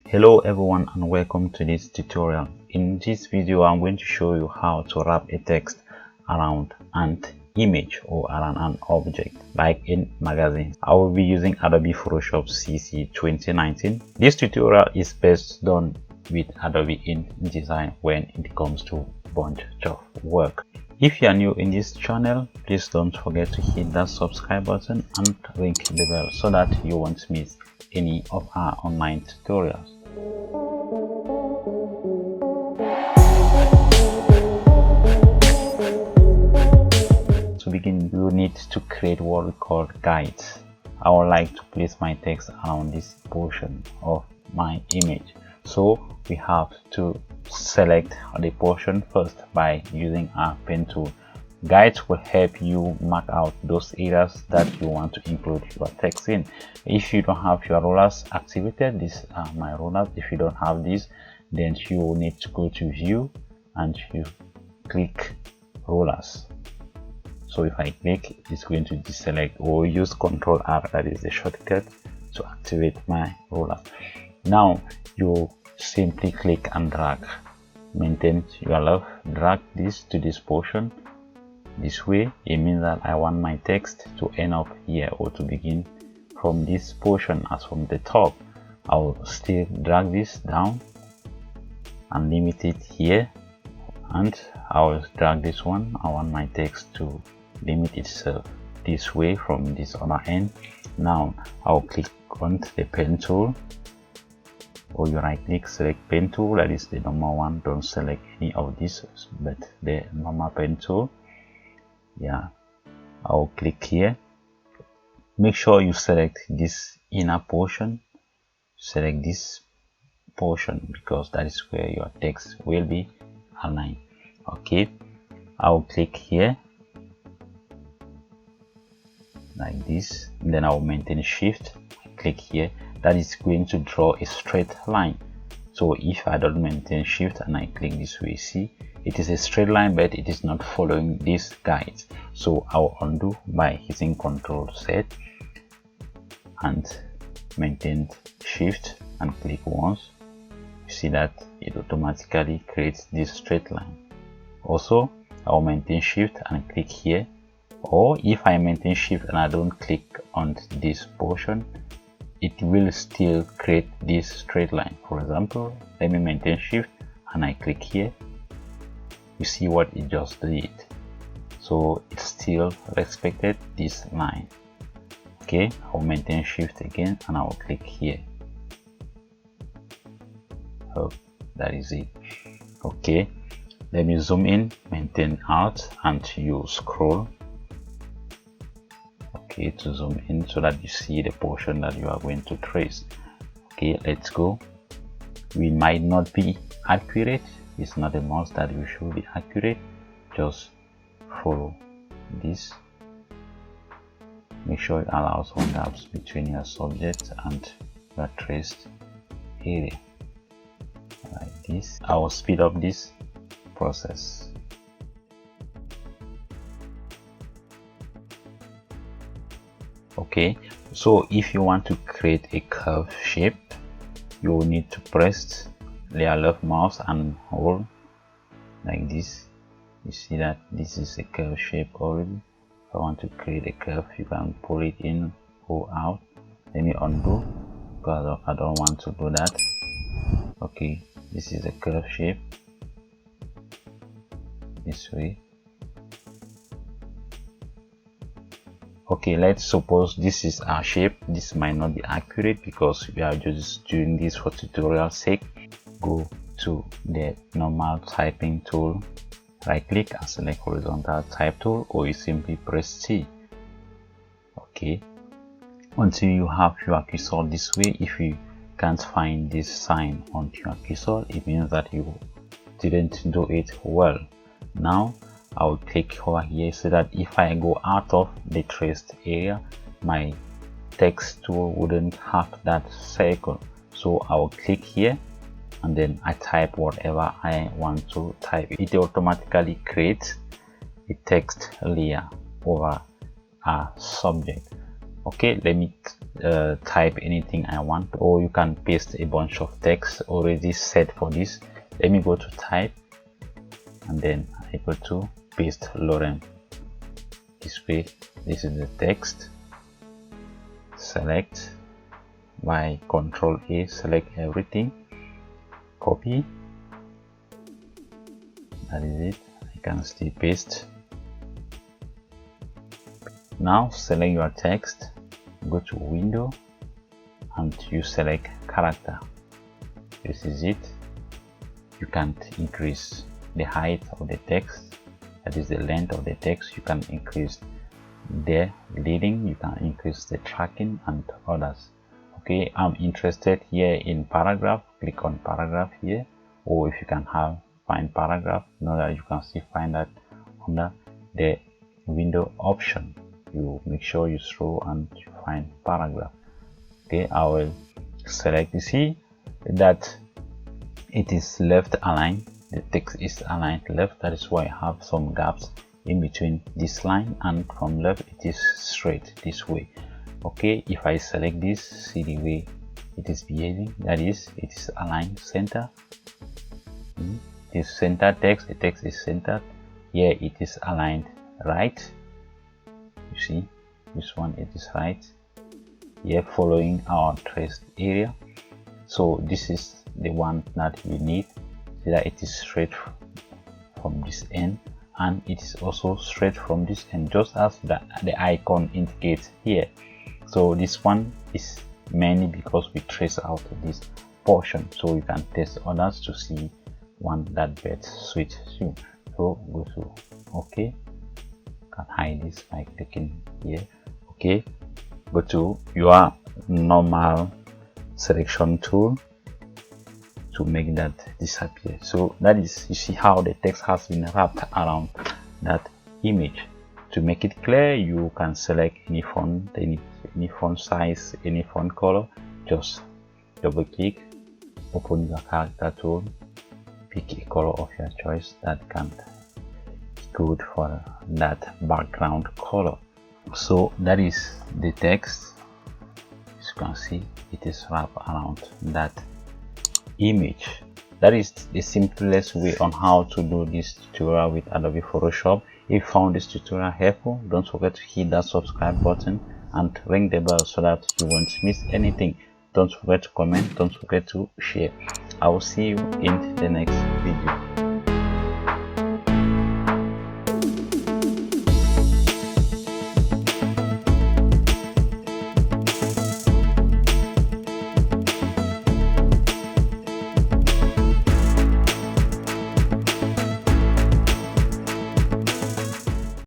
Hello everyone and welcome to this tutorial. In this video I'm going to show you how to wrap a text around an image or around an object like in magazine. I will be using Adobe Photoshop CC 2019. This tutorial is best done with Adobe Indesign when it comes to bunch of work. If you are new in this channel, please don't forget to hit that subscribe button and ring the bell so that you won't miss any of our online tutorials. To begin, you need to create what we call guides. I would like to place my text around this portion of my image, so we have to select the portion first by using our pen tool. Guides will help you mark out those areas that you want to include your text in. If you don't have your rollers activated, these are my rollers. If you don't have this, then you will need to go to view and you click rollers. So if I click, it's going to deselect, or use Ctrl R, that is the shortcut to activate my roller. Now you simply click and drag. Maintain your love, drag this to this portion. This way it means that I want my text to end up here, or to begin from this portion as from the top. I will still drag this down and limit it here, and I will drag this one. I want my text to limit itself this way from this other end. Now I'll click on the pen tool, or you right click, select pen tool, that is the normal one. Don't select any of this but the normal pen tool. Yeah, I'll click here. Make sure you select this inner portion, select this portion, because that is where your text will be aligned. Okay, I'll click here like this, and then I'll maintain shift, click here. That is going to draw a straight line. So if I don't maintain shift and I click this way, see, it is a straight line, but it is not following these guides. So I'll undo by hitting Ctrl Z and maintain shift and click once. You see that it automatically creates this straight line. Also, I'll maintain shift and click here, or if I maintain shift and I don't click on this portion, it will still create this straight line. For example, let me maintain shift and I click here. You see what it just did. So it still respected this line. Okay, I'll maintain shift again and I'll click here. Oh, that is it. Okay, let me zoom in, maintain Alt, and you scroll. Okay, to zoom in so that you see the portion that you are going to trace. Okay, let's go. We might not be accurate. It's not a must that you should be accurate. Just follow this. Make sure it allows one gaps between your subject and your traced area like this. I will speed up this process. Okay, so if you want to create a curve shape, you will need to press your left mouse and hold like this. You see that this is a curve shape already. If I want to create a curve, you can pull it in or out. Let me undo, because I don't want to do that. Okay, this is a curve shape this way. Okay, let's suppose this is our shape. This might not be accurate because we are just doing this for tutorial sake. Go to the normal typing tool, right click and select horizontal type tool, or you simply press T. Okay, until you have your cursor this way. If you can't find this sign on your cursor, it means that you didn't do it well. Now I will click over here so that if I go out of the traced area, my text tool wouldn't have that circle. So I will click here and then I type whatever I want to type. It automatically creates a text layer over a subject. Okay, let me type anything I want, or you can paste a bunch of text already set for this. Let me go to type and then I go to paste lorem. This way, this is the text. Select by Control A, select everything, copy. That is it. I can still paste. Now select your text, go to window and you select character. This is it. You can't increase the height of the text, that is the length of the text. You can increase the leading, you can increase the tracking and others. Okay, I'm interested here in paragraph. Click on paragraph here, or if you can find paragraph, know that you can still find that under the window option. You make sure you scroll and you find paragraph. Okay, I will select. You see that it is left aligned, the text is aligned left. That is why I have some gaps in between this line, and from left it is straight this way. Okay, if I select this, see the way it is behaving, that is, it is aligned center. This center text, the text is centered. Here it is aligned right. You see this one, it is right here, following our traced area. So this is the one that we need, so that it is straight from this end, and it is also straight from this end, just as the icon indicates here. So this one is mainly because we trace out this portion, so you can test others to see one that best suits you. So go to OK. Can hide this by clicking here. Okay, go to your normal selection tool to make that disappear. So that is, you see how the text has been wrapped around that image. To make it clear, you can select any font, any font size, any font color. Just double click, open your character tool, pick a color of your choice that can be good for that background color. So that is the text. As you can see, it is wrapped around that image. That is the simplest way on how to do this tutorial with Adobe Photoshop. If you found this tutorial helpful, don't forget to hit that subscribe button and ring the bell so that you won't miss anything. Don't forget to comment, don't forget to share. I will see you in the next video.